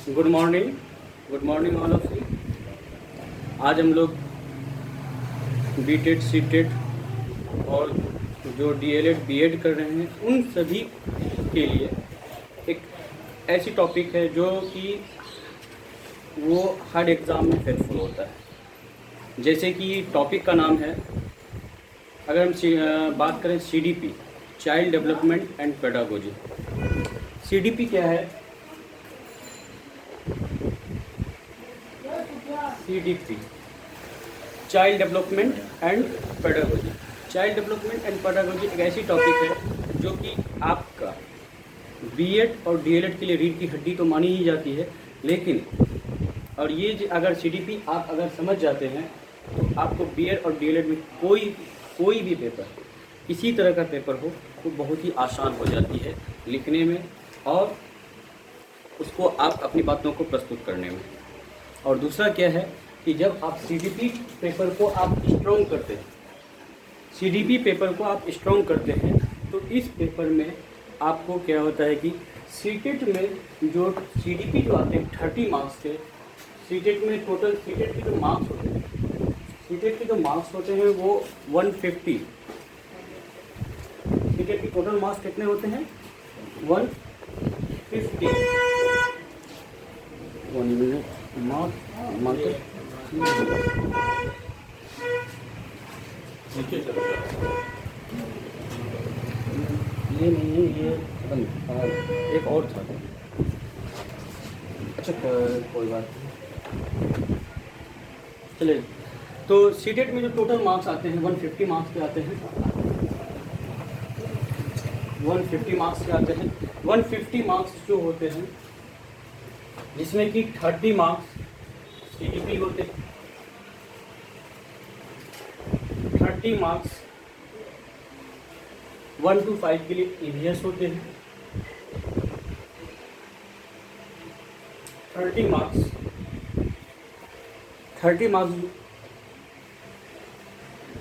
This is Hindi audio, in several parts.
Good morning all of you. आज हम लोग बीटेड सीटेड और जो डीएलएड बीएड कर रहे हैं उन सभी के लिए एक ऐसी टॉपिक है जो कि वो हर एग्ज़ाम में फेयरफुल होता है। जैसे कि टॉपिक का नाम है, अगर हम बात करें CDP, child development and pedagogy. CDP क्या है? CDP child development and pedagogy. Child development and pedagogy एक ऐसी टॉपिक है जो कि आपका बीएड और डीएलएड के लिए रीढ़ की हड्डी तो मानी ही जाती है, लेकिन और ये अगर सीडीपी आप अगर समझ जाते हैं तो आपको बीएड और डीएलएड में कोई भी पेपर, किसी तरह का पेपर हो, वो बहुत ही आसान हो जाती है लिखने में और उसको आप अपनी बातों को प्रस्तुत करने में। और दूसरा क्या है कि जब आप सीडीपी पेपर को आप स्ट्रॉन्ग करते हैं, सीडीपी पेपर को आप स्ट्रॉन्ग करते हैं तो इस पेपर में आपको क्या होता है कि सीटेट में जो सीडीपी जो आते हैं 30 मार्क्स के, सीटेट में टोटल सीटेट के जो मार्क्स होते हैं, सीटेट के जो मार्क्स होते हैं वो 150। सीटेट के टोटल मार्क्स कितने होते हैं? 150। 1 मिनट मार्कर ये नहीं है, ये एक और था। अच्छा कोई बात नहीं, चलिए। तो सीटेट में जो टोटल मार्क्स आते हैं 150 मार्क्स के आते हैं, 150 मार्क्स के आते हैं। 150 मार्क्स जो होते हैं जिसमें कि 30 मार्क्स सीडीपी होते हैं, 30 मार्क्स 1 to 5 के लिए ईवीएस होते हैं, 30 मार्क्स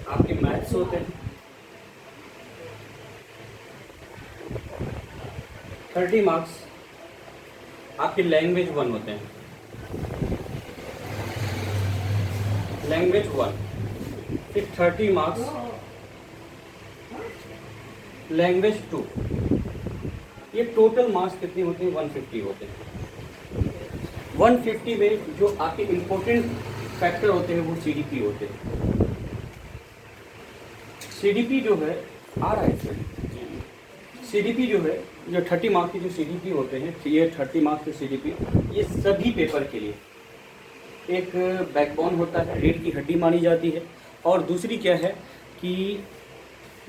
आपके मैथ्स होते हैं, 30 मार्क्स आपके लैंग्वेज 1 होते हैं, लैंग्वेज 1। फिर 30 मार्क्स लैंग्वेज 2। ये टोटल मार्क्स कितने होते हैं? 150 होते हैं। 150 में जो आपके इम्पोर्टेंट फैक्टर होते हैं वो सीडीपी होते हैं। सीडीपी जो है आ रहा है, सीडीपी जो है, जो 30 मार्क्स की जो सीडीपी होते हैं, ये 30 मार्क्स के सीडीपी ये सभी पेपर के लिए एक बैकबोन होता है, रीढ़ की हड्डी मानी जाती है। और दूसरी क्या है कि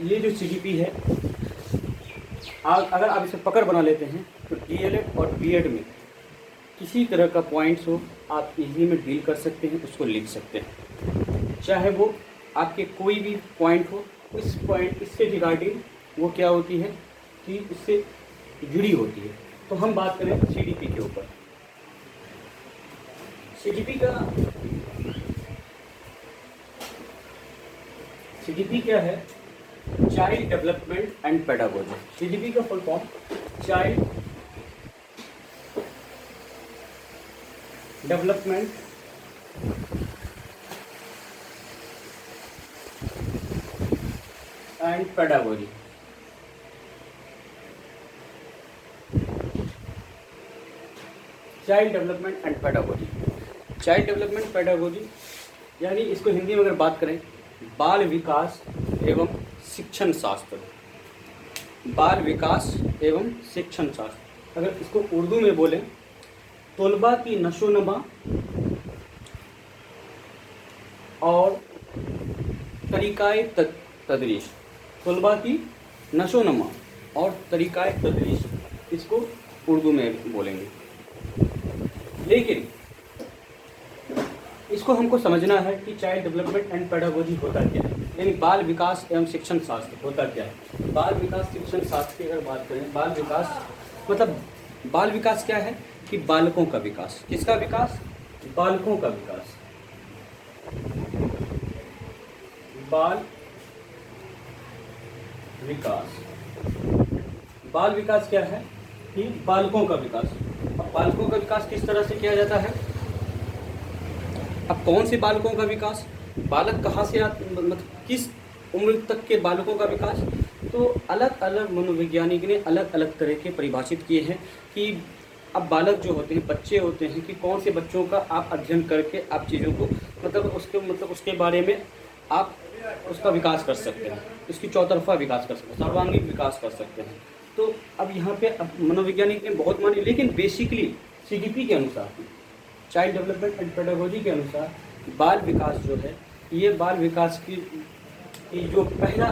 ये जो सीडीपी है, अगर आप इसे पकड़ बना लेते हैं तो डीएलएड और बीएड में किसी तरह का पॉइंट्स हो, आप इजी में डील कर सकते हैं, उसको लिख सकते हैं। चाहे वो आपके कोई भी पॉइंट हो, इस पॉइंट इससे रिगार्डिंग वो क्या होती है कि इससे जुड़ी होती है। तो हम बात करें सीडीपी के ऊपर। सीडीपी क्या है? Child development and pedagogy. CDP का full form child development and pedagogy. Child development and pedagogy. Child development pedagogy यानी इसको हिंदी में अगर बात करें, बाल विकास एवं शिक्षण शास्त्र। बाल विकास एवं शिक्षण शास्त्र, अगर इसको उर्दू में बोलें, तलबा की नशोनमा और तरीक़ाए तदरीस। तलबा की नशोनमा और तरीक़ाए तदरीस, इसको उर्दू में बोलेंगे। लेकिन इसको हमको समझना है कि चाइल्ड डेवलपमेंट एंड पेडागोजी होता क्या है, यानी बाल विकास एवं शिक्षण शास्त्र होता क्या है। बाल विकास शिक्षण शास्त्र की अगर बात करें, बाल विकास मतलब बाल विकास क्या है कि बालकों का विकास। किसका विकास? बालकों का विकास। बाल विकास, बाल विकास क्या है कि बालकों का विकास। अब बालकों का विकास किस तरह से किया जाता है? अब कौन से बालकों का विकास, बालक कहाँ से मतलब किस उम्र तक के बालकों का विकास? तो अलग अलग मनोवैज्ञानिक ने अलग अलग तरह के परिभाषित किए हैं कि अब बालक जो होते हैं, बच्चे होते हैं, कि कौन से बच्चों का आप अध्ययन करके आप चीज़ों को मतलब उसके बारे में आप उसका विकास कर सकते हैं, उसकी चौतरफा विकास कर सकते हैं, सर्वांगीण विकास कर सकते हैं। तो अब यहाँ पे अब मनोवैज्ञानिक ने बहुत मानी, लेकिन बेसिकली CDP के अनुसार, चाइल्ड डेवलपमेंट एंड पेडागोजी के अनुसार बाल विकास जो है, ये बाल विकास की जो पहला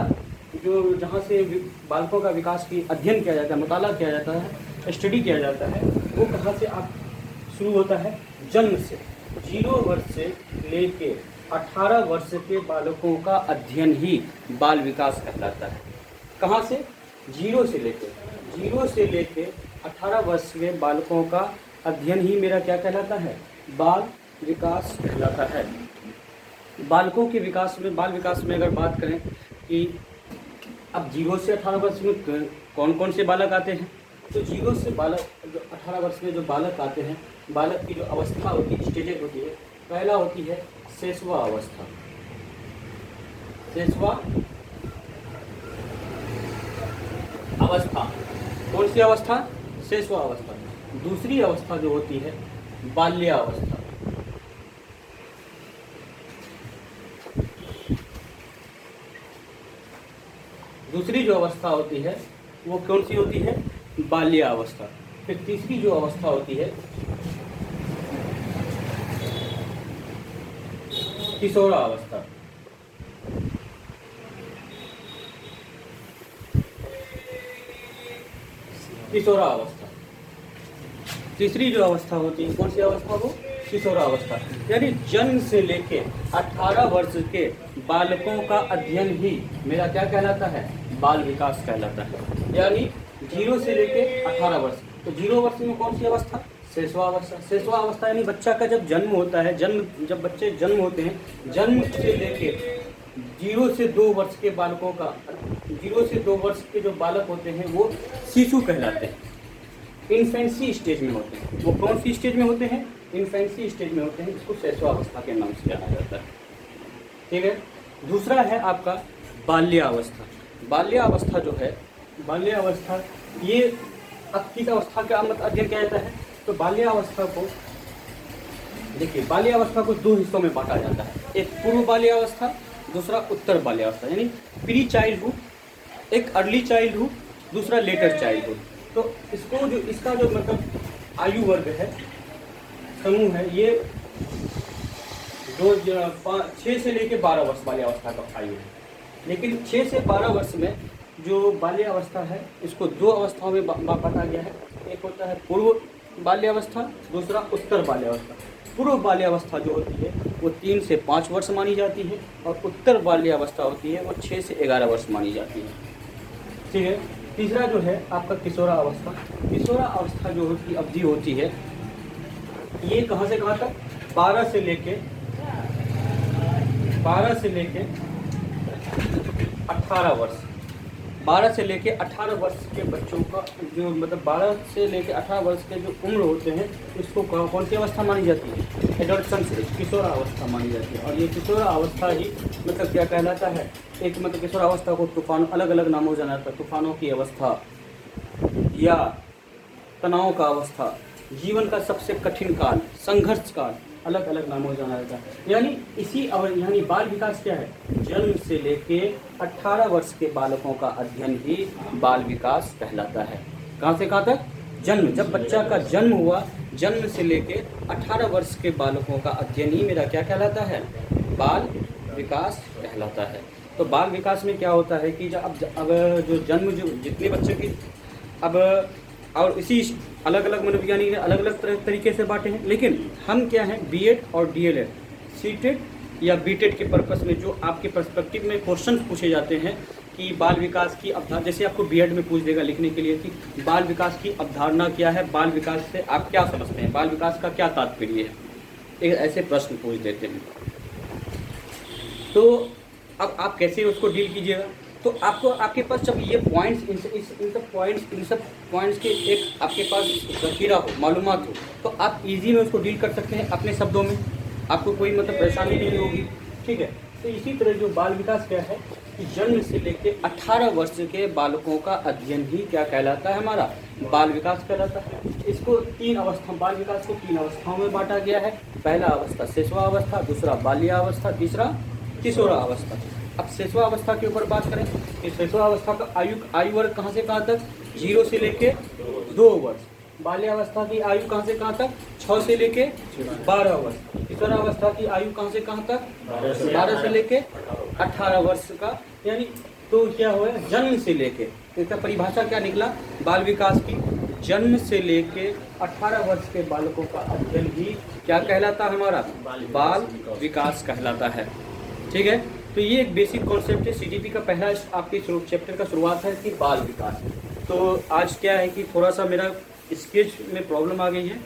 जो जहाँ से बालकों का विकास की अध्ययन किया जाता है, मुताला किया जाता है, स्टडी किया जाता है, वो कहाँ से आप शुरू होता है? जन्म से। 0 वर्ष से लेके 18 वर्ष के बालकों का अध्ययन ही बाल विकास कहलाता है। कहाँ से? 0 से लेके 18 वर्ष के बालकों का अध्ययन ही मेरा क्या कहलाता है? बाल विकास कहलाता है। बालकों के विकास में, बाल विकास में अगर बात करें कि अब 0 से 18 वर्ष में कौन कौन से बालक आते हैं, तो 0 से बालक जो 18 वर्ष में जो बालक आते हैं, बालक की जो अवस्था होती है, स्टेजेज होती है, पहला होती है शैशवा अवस्था। शैशवा अवस्था कौन सी अवस्था? शैशवा अवस्था। दूसरी अवस्था जो होती है बाल्यावस्था। दूसरी जो अवस्था होती है वो कौन सी होती है? बाल्यावस्था। फिर तीसरी जो अवस्था होती है किशोरा अवस्था। किशोरा अवस्था। तीसरी जो अवस्था होती है कौन सी अवस्था? वो किशोरा अवस्था। यानी जन्म से लेके 18 वर्ष के बालकों का अध्ययन ही मेरा क्या कहलाता है? बाल विकास कहलाता है। यानी 0 से लेके 18 वर्ष। तो 0 वर्ष में कौन सी अवस्था? शैशवा अवस्था। शैशवा अवस्था यानी बच्चा का जब जन्म होता है, जब बच्चे जन्म होते हैं, जन्म से लेके 0 से 2 वर्ष के बालकों का, 0 से 2 वर्ष के जो बालक होते हैं वो शिशु कहलाते हैं, इन्फेंसी स्टेज में होते हैं। वो कौन सी स्टेज में होते हैं? इन्फेंसी स्टेज में होते हैं, इसको शैशवावस्था के नाम से जाना जाता है। ठीक है। दूसरा है आपका बाल्यावस्था। बाल्यावस्था जो है, बाल्यावस्था ये अब किस अवस्था का अध्ययन किया जाता है? तो बाल्यावस्था को देखिए, बाल्यावस्था को 2 हिस्सों में बांटा जाता है। एक पूर्व बाल्यावस्था, दूसरा उत्तर बाल्यावस्था। यानी प्री चाइल्डहुड, एक अर्ली चाइल्डहुड, दूसरा लेटर चाइल्डहुड। तो इसको जो इसका जो मतलब आयु वर्ग है, समूह है, ये 6 से लेके 12 वर्ष बाल्यावस्था का आयु है। लेकिन 6 से 12 वर्ष में जो बाल्यावस्था है, इसको 2 अवस्थाओं में बांटा गया है। एक होता है पूर्व बाल्यावस्था, दूसरा उत्तर बाल्यावस्था। पूर्व बाल्यावस्था जो होती है वो 3 से 5 वर्ष मानी जाती है, और उत्तर बाल्यावस्था होती है वो 6 से 11 वर्ष मानी जाती है। ठीक है। तीसरा जो है आपका किशोरा अवस्था। किशोरा अवस्था जो होती अवधि होती है, ये कहाँ से कहाँ तक? 12 से लेके 18 वर्ष। 12 से लेके 18 वर्ष के बच्चों का जो मतलब 12 से लेके 18 वर्ष के जो उम्र होते हैं, इसको कौन सी अवस्था मानी जाती है? एडोलसेंस एज, किशोरा अवस्था मानी जाती है। और ये किशोरा अवस्था ही मतलब क्या कहलाता है? एक मतलब किशोरा अवस्था को तूफान, अलग अलग नामों से जाना जाता है। तूफानों की अवस्था या तनाव का अवस्था, जीवन का सबसे कठिन काल, संघर्ष काल, अलग अलग नामों से जाना जाता है। यानी बाल विकास क्या है? जन्म से लेके 18 वर्ष के बालकों का अध्ययन ही बाल विकास कहलाता है। कहाँ से कहाँ तक? जन्म, जब बच्चा का जन्म हुआ, जन्म से लेके 18 वर्ष के बालकों का अध्ययन ही मेरा क्या कहलाता है? बाल विकास कहलाता है। तो बाल विकास में क्या होता है कि अब जो जन्म, जो जितने बच्चों की अब, और इसी अलग अलग मनोविज्ञानी ने अलग अलग तरीके से बांटे हैं। लेकिन हम क्या हैं, बीएड और डीएलएड, सीटेड या बीटेड के पर्पस में जो आपके पर्सपेक्टिव में क्वेश्चन पूछे जाते हैं कि बाल विकास की अवधारणा, जैसे आपको बीएड में पूछ देगा लिखने के लिए कि बाल विकास की अवधारणा क्या है, बाल विकास से आप क्या समझते हैं, बाल विकास का क्या तात्पर्य है, एक ऐसे प्रश्न पूछ देते हैं। तो अब आप कैसे उसको डील कीजिएगा? तो आपको आपके पास जब ये पॉइंट्स इन सब पॉइंट्स के एक आपके पास जखीरा हो, मालूमात हो, तो आप इजी में उसको डील कर सकते हैं अपने शब्दों में, आपको कोई मतलब परेशानी नहीं होगी। ठीक है, तो इसी तरह जो बाल विकास क्या है कि जन्म से लेकर 18 वर्ष के बालकों का अध्ययन ही क्या कहलाता है, हमारा बाल विकास कहलाता है। इसको बाल विकास को 3 अवस्थाओं में बांटा गया है। पहला अवस्था शिशुआवस्था, दूसरा बाल्यावस्था, तीसरा किशोरावस्था। अब शिशुआवस्था के ऊपर बात करें कि शिशुआवस्था का आयु वर्ग कहाँ से कहाँ तक, 0 से लेके 2 वर्ष। बाल्यावस्था की आयु कहाँ से कहाँ तक, 6 से लेके 12 वर्ष। किशोरावस्था की आयु कहाँ से कहाँ तक, 12 से लेके 18 वर्ष का। यानी तो क्या हुआ, जन्म से लेके, इसका परिभाषा क्या निकला बाल विकास की, जन्म से लेके 18 वर्ष के बालकों का अध्ययन ही क्या कहलाता है, हमारा बाल विकास कहलाता है। ठीक है, तो ये एक बेसिक कॉन्सेप्ट है। सीजीपी का पहला आपके चैप्टर का शुरुआत है कि बाल विकास। तो आज क्या है कि थोड़ा सा मेरा स्केच में प्रॉब्लम आ गई है,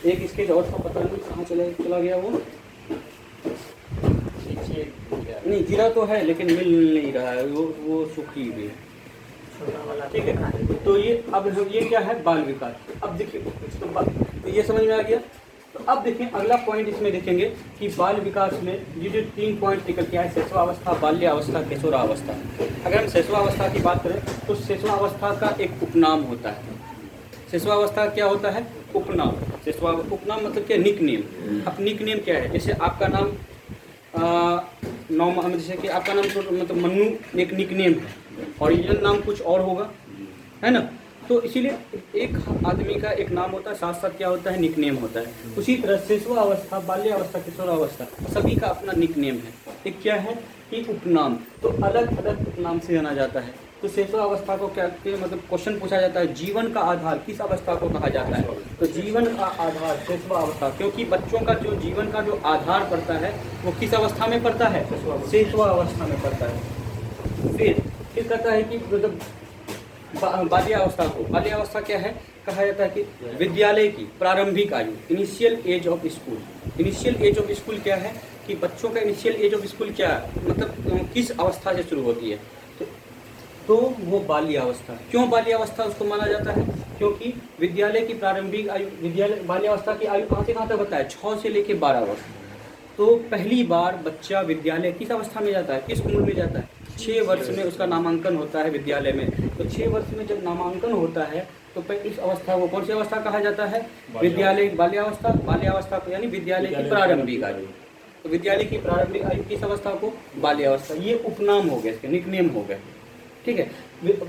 एक स्केच और था, पता नहीं कहाँ चला गया वो, नहीं गिरा तो है लेकिन मिल नहीं रहा है, वो सूखी हुई है। ठीक है, तो ये अब ये क्या है बाल विकास। अब देखिए तो ये समझ में आ गया। तो अब देखें अगला पॉइंट इसमें देखेंगे कि बाल विकास में ये जो 3 पॉइंट निकल के आए, शिशुआवस्था, बाल्यावस्था, किशोरावस्था। अगर हम शिशुआवस्था की बात करें तो शिशुआवस्था का एक उपनाम होता है। शिशुआवस्था क्या होता है, उपनाम। उपनाम मतलब क्या, निक नेम। अब निक नेम क्या है, जैसे आपका नाम जैसे कि आपका नाम मतलब मन्नू एक निक नेम है, ओरिजिनल नाम कुछ और होगा, है ना। तो इसीलिए एक आदमी का एक नाम होता है, साथ साथ क्या होता है, निक नेम होता है। उसी तरह शिशुआवस्था, बाल्यावस्था, किशोरावस्था सभी का अपना निक नेम है। एक क्या है कि उपनाम, तो अलग अलग उपनाम से जाना जाता है। तो शिशुआवस्था को क्या मतलब क्वेश्चन पूछा जाता है, जीवन का आधार किस अवस्था को कहा जाता है, तो जीवन का आधार शिशुआवस्था, क्योंकि बच्चों का जो जीवन का जो आधार पड़ता है वो किस अवस्था में पड़ता है, शिशुआवस्था में पड़ता है। फिर कहता है कि मतलब बाल्यावस्था को, बाल्यावस्था क्या है, कहा जाता है कि विद्यालय की प्रारंभिक आयु, initial age of school. Initial age of school क्या है कि बच्चों का इनिशियल एज ऑफ स्कूल क्या है, मतलब किस अवस्था से शुरू होती है, तो वो बाल्यावस्था। क्यों बाल्यावस्था उसको माना जाता है, क्योंकि विद्यालय की प्रारंभिक आयु, बाल्यावस्था की आयु कहाँ से कहाँ तक बताया, 6 से लेकर 12 वर्ष। तो पहली बार बच्चा विद्यालय किस अवस्था में जाता है, किस उम्र में जाता है, 6 वर्ष में उसका नामांकन होता है विद्यालय में। तो 6 वर्ष में जब नामांकन होता है तो इस अवस्था को कौन सी अवस्था कहा जाता है, विद्यालय, बाल्यावस्था। बाल्यावस्था को यानी विद्यालय की प्रारंभिक आयु। तो विद्यालय की प्रारंभिक आयु किस अवस्था को, बाल्यावस्था। ये उपनाम हो गए, इसके निकनेम हो गए। ठीक है,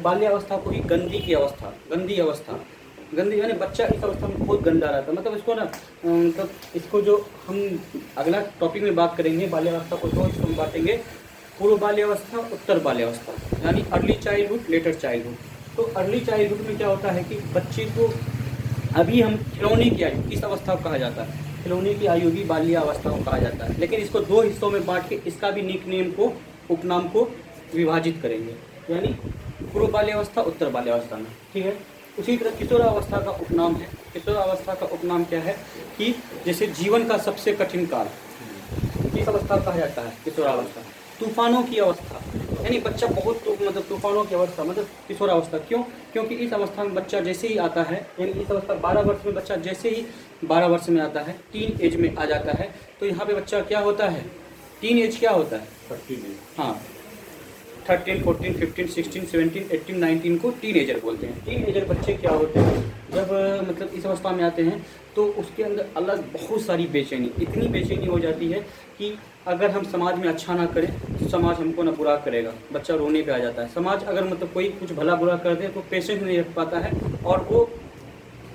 बाल्यावस्था को ही गंदी की अवस्था, गंदी अवस्था, गंदी यानी बच्चा इस अवस्था में बहुत गंदा रहता है। मतलब इसको ना मतलब इसको जो हम अगला टॉपिक में बात करेंगे, बाल्यावस्था को 2 हिस्सों में बांटेंगे, पूर्व बाल्यावस्था, उत्तर बाल्यावस्था, यानी अर्ली चाइल्डहुड, लेटर चाइल्डहुड। तो अर्ली चाइल्डहुड में क्या होता है कि बच्चे को अभी हम खिलौने की आयु किस अवस्था को कहा जाता है, खिलौने की आयु भी बाल्यावस्था को कहा जाता है। लेकिन इसको 2 हिस्सों में बांट के इसका भी निकनेम को, उपनाम को विभाजित करेंगे, यानी पूर्व बाल्यावस्था, उत्तर बाल्यावस्था में। ठीक है, उसी तरह किशोरावस्था का उपनाम है। किशोरावस्था का उपनाम क्या है कि जैसे जीवन का सबसे कठिन काल किस अवस्था कहा जाता है, किशोरावस्था। तूफानों की अवस्था, यानी बच्चा बहुत मतलब तूफानों की अवस्था मतलब किशोरावस्था। क्यों, क्योंकि इस अवस्था में बच्चा जैसे ही आता है, यानी इस अवस्था 12 वर्ष में बच्चा जैसे ही 12 वर्ष में आता है, टीन एज में आ जाता है, तो यहाँ पे बच्चा क्या होता है, टीन एज क्या होता है, 13, हाँ 13, 14, 15, 16, 17, 18, 19 को टीनेजर बोलते हैं। टीनेजर बच्चे क्या होते हैं, जब मतलब इस अवस्था में आते हैं तो उसके अंदर अलग बहुत सारी बेचैनी, इतनी बेचैनी हो जाती है कि अगर हम समाज में अच्छा ना करें तो समाज हमको ना बुरा करेगा, बच्चा रोने पे आ जाता है। समाज अगर मतलब कोई कुछ भला बुरा कर दे तो पेशेंस नहीं रख पाता है और वो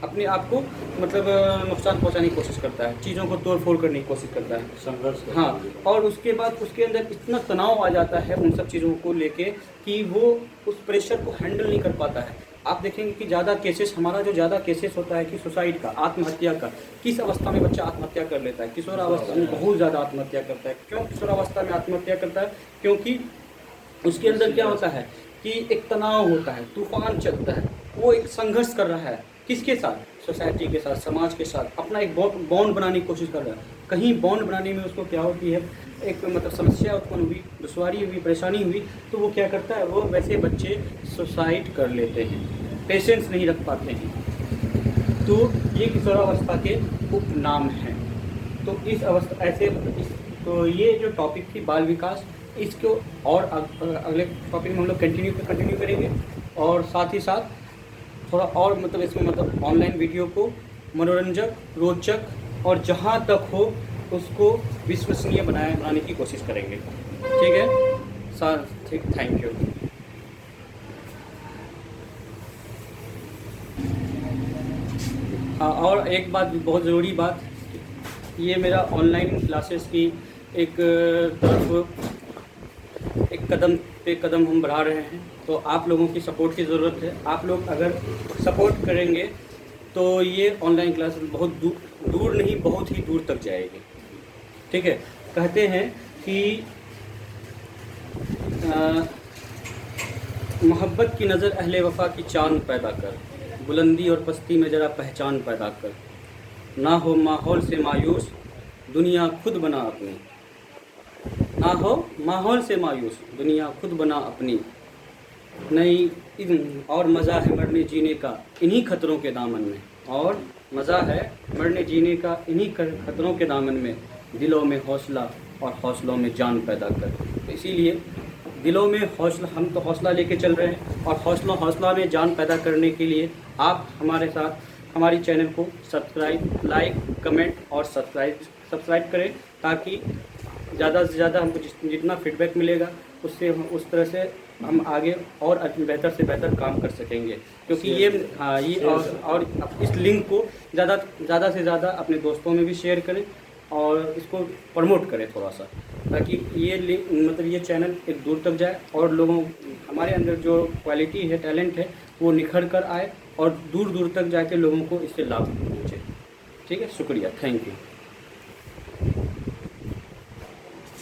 अपने आप को मतलब नुकसान पहुंचाने की कोशिश करता है, चीज़ों को तोड़ फोड़ करने की कोशिश करता है, संघर्ष। हाँ, और उसके बाद उसके अंदर इतना तनाव आ जाता है उन सब चीज़ों को लेके कि वो उस प्रेशर को हैंडल नहीं कर पाता है। आप देखेंगे कि ज़्यादा केसेस, हमारा जो ज़्यादा केसेस होता है कि सुसाइड का, आत्महत्या का, किस अवस्था में बच्चा आत्महत्या कर लेता है, किशोरावस्था में बहुत ज़्यादा आत्महत्या करता है। क्यों किशोरावस्था में आत्महत्या करता है, क्योंकि उसके अंदर क्या होता है कि एक तनाव होता है, तूफान चलता है, वो एक संघर्ष कर रहा है किसके साथ, सोसाइटी के साथ, समाज के साथ अपना एक बॉन्ड बनाने की कोशिश कर रहा है। कहीं बॉन्ड बनाने में उसको क्या होती है, एक मतलब समस्या उत्पन्न हुई, दुश्वारी हुई, परेशानी हुई, तो वो क्या करता है, वो वैसे बच्चे सुसाइड कर लेते हैं, पेशेंस नहीं रख पाते हैं। तो ये किशोरावस्था के उपनाम हैं। तो इस अवस्था ऐसे तो ये जो टॉपिक थी बाल विकास, इसको और अगले टॉपिक में हम लोग कंटिन्यू करेंगे। और साथ ही साथ थोड़ा और मतलब इसमें मतलब ऑनलाइन वीडियो को मनोरंजक, रोचक और जहाँ तक हो उसको विश्वसनीय बनाने की कोशिश करेंगे। ठीक है सर, ठीक, थैंक यू। हाँ, और एक बात, बहुत ज़रूरी बात, ये मेरा ऑनलाइन क्लासेस की एक तरफ एक कदम पे कदम हम बढ़ा रहे हैं, तो आप लोगों की सपोर्ट की ज़रूरत है। आप लोग अगर सपोर्ट करेंगे तो ये ऑनलाइन क्लास बहुत दूर नहीं, बहुत ही दूर तक जाएगी। ठीक है, कहते हैं कि मोहब्बत की नज़र अहले वफ़ा की चांद पैदा कर, बुलंदी और पस्ती में ज़रा पहचान पैदा कर, ना हो माहौल से मायूस, दुनिया खुद बना अपनी, ना हो माहौल से मायूस, दुनिया खुद बना अपनी, नहीं और मज़ा है मरने जीने का इन्हीं खतरों के दामन में, और मज़ा है मरने जीने का इन्हीं खतरों के दामन में, दिलों में हौसला और हौसलों में जान पैदा कर। तो इसीलिए दिलों में हौसला, हम तो हौसला लेके चल रहे हैं, और हौसला में जान पैदा करने के लिए आप हमारे साथ हमारी चैनल को सब्सक्राइब, लाइक, कमेंट और सब्सक्राइब करें, ताकि ज़्यादा से ज़्यादा हमको जितना फीडबैक मिलेगा उससे उस तरह से हम आगे और बेहतर से बेहतर काम कर सकेंगे। क्योंकि ये और इस लिंक को ज़्यादा से ज़्यादा अपने दोस्तों में भी शेयर करें और इसको प्रमोट करें थोड़ा सा, ताकि ये लिंक मतलब ये चैनल एक दूर तक जाए और लोगों, हमारे अंदर जो क्वालिटी है, टैलेंट है, वो निखर कर आए और दूर दूर तक जाके लोगों को इससे लाभ पहुँचे। ठीक है, शुक्रिया, थैंक यू।